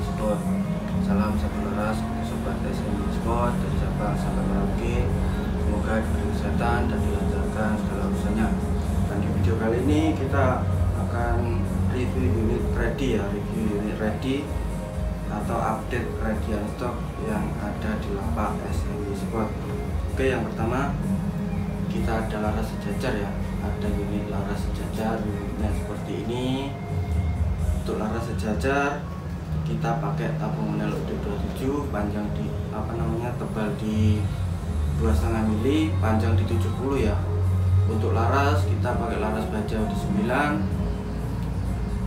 Sport. Salam satu laras untuk sobat SMI Sport dari Sabang sampai Merauke. Semoga diberi kesehatan dan dilancarkan segala urusannya. Dan di video kali ini kita akan review unit ready ya, review unit ready atau update keredian stok yang ada di lapak SMI Sport. Oke, yang pertama kita ada laras sejajar ya, ada unit laras sejajar, unitnya seperti ini. Untuk laras sejajar kita pakai tabung Monel UD27, panjang di tebal di 2,5 mili, panjang di 70 ya. Untuk laras kita pakai laras baja UD9,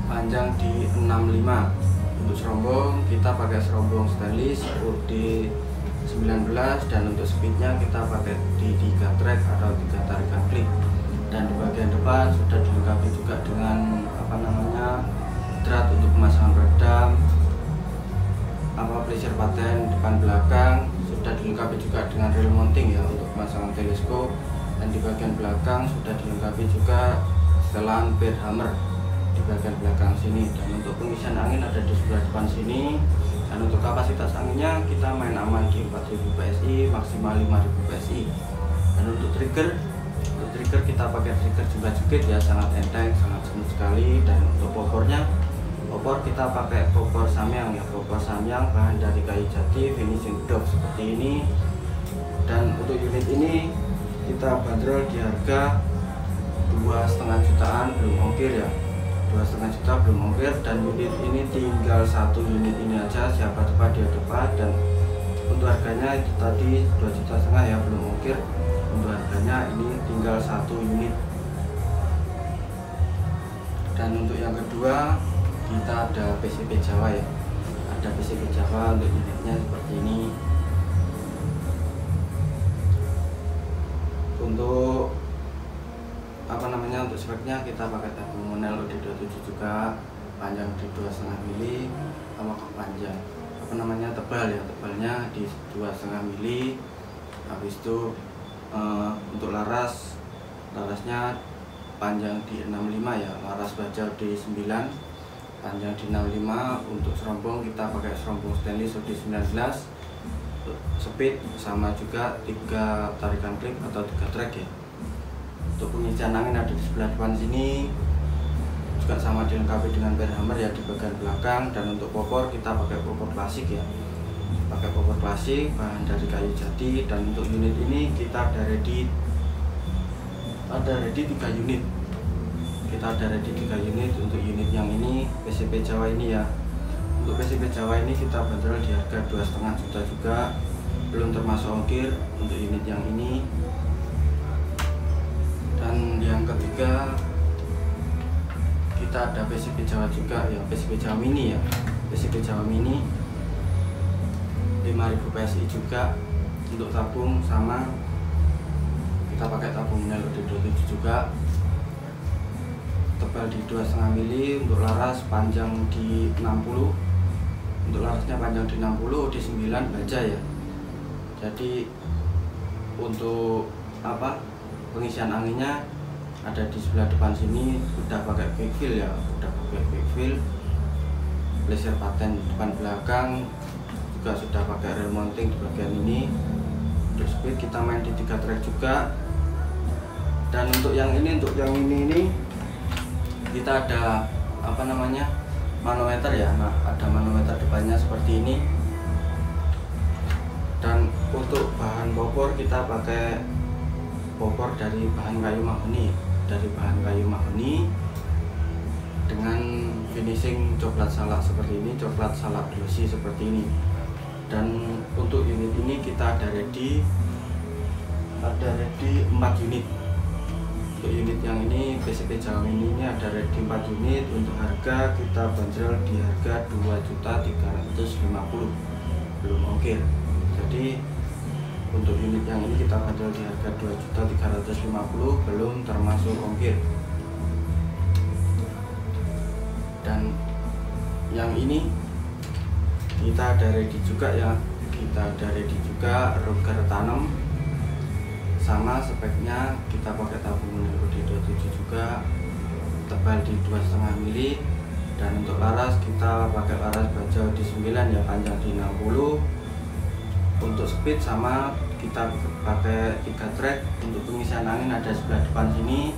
panjang di 65. Untuk serombong kita pakai serombong stainless UD19, dan untuk speednya kita pakai di 3 track atau 3 tarikan klik. Dan di bagian depan sudah dilengkapi juga dengan drat untuk pemasangan peredam, pleasure paten depan belakang, sudah dilengkapi juga dengan rail mounting ya untuk pemasangan teleskop. Dan di bagian belakang sudah dilengkapi juga setelan bear hammer di bagian belakang sini. Dan untuk pengisian angin ada di sebelah depan sini. Dan untuk kapasitas anginnya kita main aman di 4000 PSI, maksimal 5000 PSI. Dan untuk trigger kita pakai trigger jepit ya, sangat enteng, sangat smooth sekali. Dan untuk popor kita pakai popor Samyang ya, popor Samyang bahan dari kayu jati, finishing dove seperti ini. Dan untuk unit ini kita bandrol di harga 2,5 jutaan belum ongkir ya, 2,5 juta belum ongkir. Dan unit ini tinggal satu unit ini aja, siapa cepat dia dapat. Dan untuk harganya itu tadi 2,5 juta ya, belum ongkir. Untuk harganya ini tinggal satu unit. Dan untuk yang kedua kita ada PCB Jawa ya, ada PCB Jawa untuk unitnya seperti ini. Untuk untuk speknya kita pakai tabung Monel UD27 juga, panjang di 2,5 mili, sama panjang tebal ya, tebalnya di 2,5 mili. Habis itu untuk larasnya panjang di 65 ya, laras baja UD9 panjang di 65. Untuk serombong kita pakai serombong stainless UD19, speed sama juga 3 tarikan klik atau 3 track ya. Untuk pengisian angin ada di sebelah depan sini, juga sama dilengkapi dengan bear hammer ya di bagian belakang. Dan untuk popor kita pakai popor klasik ya, pakai popor klasik bahan dari kayu jati. Dan untuk unit ini kita ada ready 3 unit. Kita ada ready 3 unit. Untuk unit yang ini PCB Jawa ini ya, untuk PCB Jawa ini kita bandrol di harga 2,5 juta juga, belum termasuk ongkir untuk unit yang ini. Dan yang ketiga kita ada PCB Jawa juga ya, PCB Jawa mini ya, PCB Jawa mini 5000 PSI juga. Untuk tabung sama kita pakai tabung Monel UD27 juga, tebal di 2,5 mili. Untuk laras panjang di 60, untuk larasnya panjang di 60, di 9 baja ya. Jadi untuk pengisian anginnya ada di sebelah depan sini, sudah pakai quick fill ya, sudah pakai quick fill, pleasure paten depan belakang juga sudah pakai rail mounting di bagian ini. Untuk speed kita main di 3 track juga. Dan untuk yang ini kita ada manometer ya, ada manometer depannya seperti ini. Dan untuk bahan popor kita pakai popor dari bahan kayu mahoni, dengan finishing coklat salak seperti ini, coklat salak glossy seperti ini. Dan untuk unit ini kita ada ready 4 unit. Untuk unit yang ini PCB Jawa mini ini ada ready 4 unit. Untuk harga kita bandrol di harga 2.350 belum ongkir. Jadi untuk unit yang ini kita bandrol di harga 2.350 belum termasuk ongkir. Dan yang ini kita ada ready juga ya, kita ada ready juga rocker tanam, sama speknya kita pakai tabung Monel UD27 juga, tebal di 2,5 mili, Dan untuk laras kita pakai laras baja di 9 ya, panjang di 60. Untuk speed sama, kita pakai 3 track. Untuk pengisian angin ada sebelah depan sini,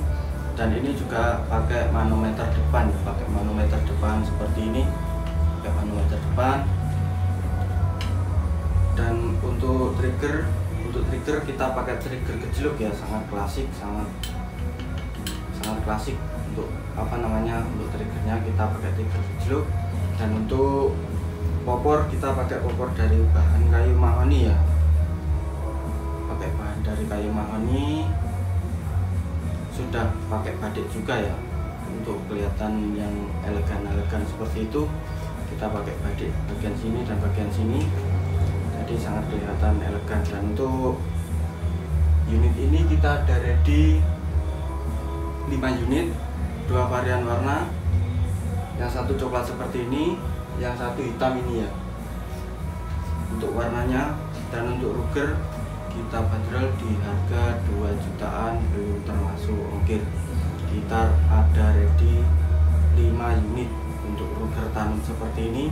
dan ini juga pakai manometer depan ya, pakai manometer depan seperti ini, pakai manometer depan. Dan untuk trigger kita pakai trigger gejluk ya, sangat klasik, sangat klasik. Untuk untuk triggernya kita pakai trigger gejluk. Dan untuk popor kita pakai popor dari bahan kayu mahoni ya, pakai bahan dari kayu mahoni. Sudah pakai badik juga ya, untuk kelihatan yang elegan seperti itu kita pakai badik bagian sini dan bagian sini, jadi sangat kelihatan elegan. Dan untuk unit ini kita ada ready 5 unit, 2 varian warna, yang satu coklat seperti ini, yang satu hitam ini ya untuk warnanya. Dan untuk Ruger kita bandrol di harga 2 jutaan belum termasuk ongkir. Kita ada ready 5 unit untuk Ruger tanam seperti ini,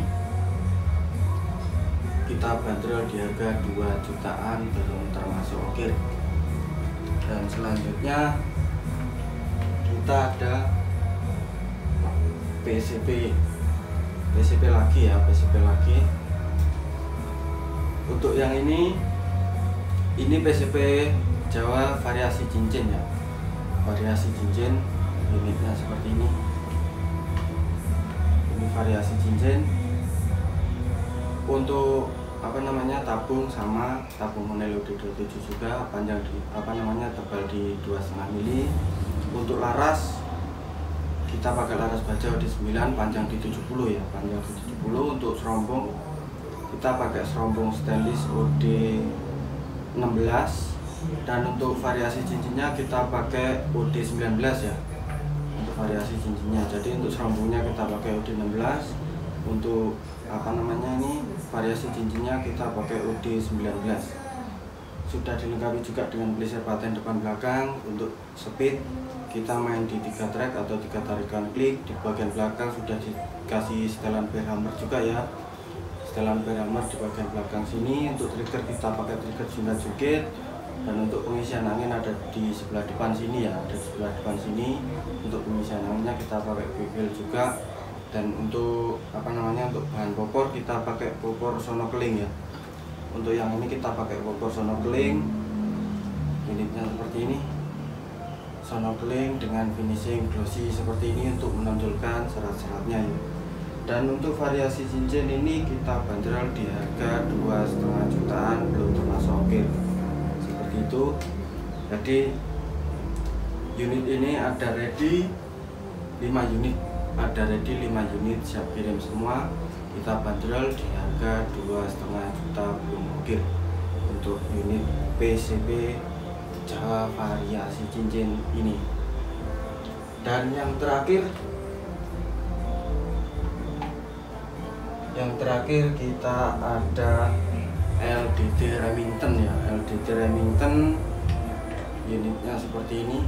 kita bandrol di harga 2 jutaan belum termasuk ongkir. Dan selanjutnya kita ada PCP lagi ya, PCP lagi. Untuk yang ini PCP Jawa variasi cincin ya, variasi cincin. Unitnya seperti ini variasi cincin. Untuk tabung sama tabung Monel UD27 juga, panjang di tebal di 2,5 mili. Untuk laras kita pakai laras baja di 9, panjang di 70 ya, panjang di 70. Untuk serombong kita pakai serombong stainless OD16. Dan untuk variasi cincinnya kita pakai OD19 ya, untuk variasi cincinnya. Jadi untuk serombongnya kita pakai OD16. Untuk variasi cincinnya kita pakai OD19. Sudah dilengkapi juga dengan plisir paten depan belakang. Untuk speed kita main di 3 track atau 3 tarikan klik. Di bagian belakang sudah dikasih setelan bear hammer juga ya, setelan bear hammer di bagian belakang sini. Untuk trigger kita pakai trigger jungkit. Dan untuk pengisian angin ada di sebelah depan sini ya, ada di sebelah depan sini. Untuk pengisian anginnya kita pakai bibel juga. Dan untuk untuk bahan popor kita pakai popor sonokeling ya. Untuk yang ini kita pakai popor sonokeling. Unitnya seperti ini, sonokeling dengan finishing glossy seperti ini untuk menonjolkan serat-seratnya ya. Dan untuk variasi cincin ini kita bandrol di harga 2,5 jutaan belum termasuk ongkir, seperti itu. Jadi unit ini ada ready 5 unit, siap kirim semua. Kita bandrol di harga 2,5 juta belum ongkir untuk unit PCP Jawa variasi cincin ini. Dan yang terakhir kita ada LDT Remington ya, LDT Remington. Unitnya seperti ini.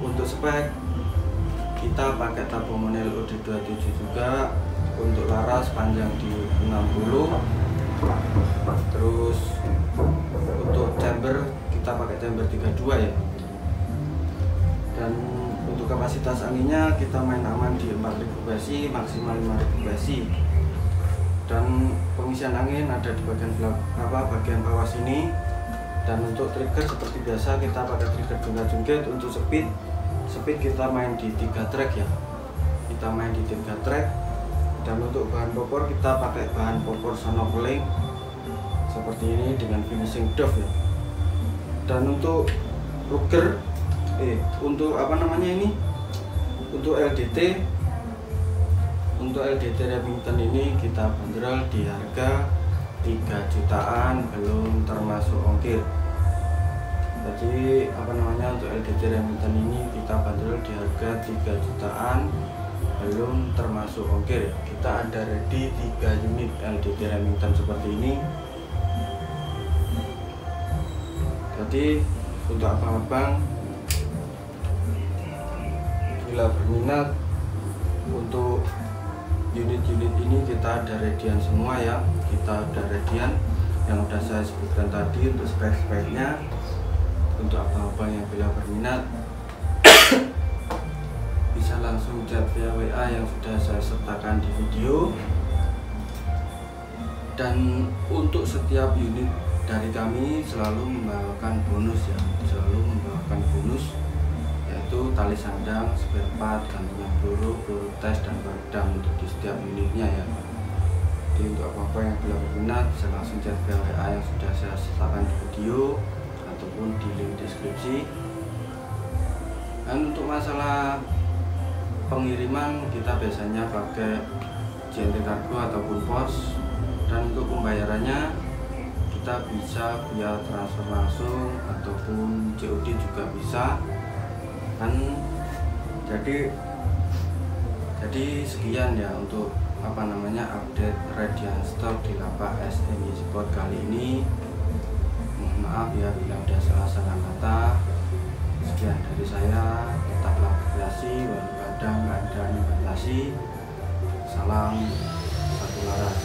Untuk spek kita pakai tabung Monel UD27 juga. Untuk laras panjang di 60. Terus untuk chamber kita pakai chamber 32 ya. Dan untuk kapasitas anginnya kita main aman di 4000 PSI, maksimal 5000 PSI. Dan pengisian angin ada di bagian bagian bawah sini. Dan untuk trigger seperti biasa kita pakai trigger jungkit. Untuk speed kita main di 3 track ya, kita main di 3 track. Dan untuk bahan popor kita pakai bahan popor sonokeling seperti ini dengan finishing doff ya. Dan untuk Ruger untuk untuk LDT Remington ini kita bandrol di harga 3 jutaan belum termasuk ongkir. Jadi untuk LDT Remington ini kita bandrol di harga 3 jutaan belum termasuk ongkir. Kita ada ready 3 unit LDT Remington seperti ini. Jadi untuk abang-abang apabila berminat untuk unit-unit ini, kita ada readian semua ya. Kita ada readian yang udah saya sebutkan tadi untuk spek-speknya. Untuk apa-apa yang bila berminat bisa langsung chat via WA yang sudah saya sertakan di video. Dan untuk setiap unit dari kami selalu membawakan bonus ya, selalu membawakan bonus, yaitu tali sandang, spare part, gantungan peluru, peluru tes, dan peredam untuk di setiap unitnya ya. Jadi untuk apa-apa yang bila berminat bisa langsung chat via WA yang sudah saya sertakan di video ataupun di link deskripsi. Dan untuk masalah pengiriman kita biasanya pakai JNT Kargo ataupun pos, dan untuk pembayarannya kita bisa via transfer langsung ataupun COD juga bisa kan. Jadi sekian ya untuk update readian stok di lapak SMY Sport kali ini. Mohon maaf ya bila ada salah-salah kata. Sekian dari saya, tetaplah berkreasi walau kadang ada investasi. Salam satu laras.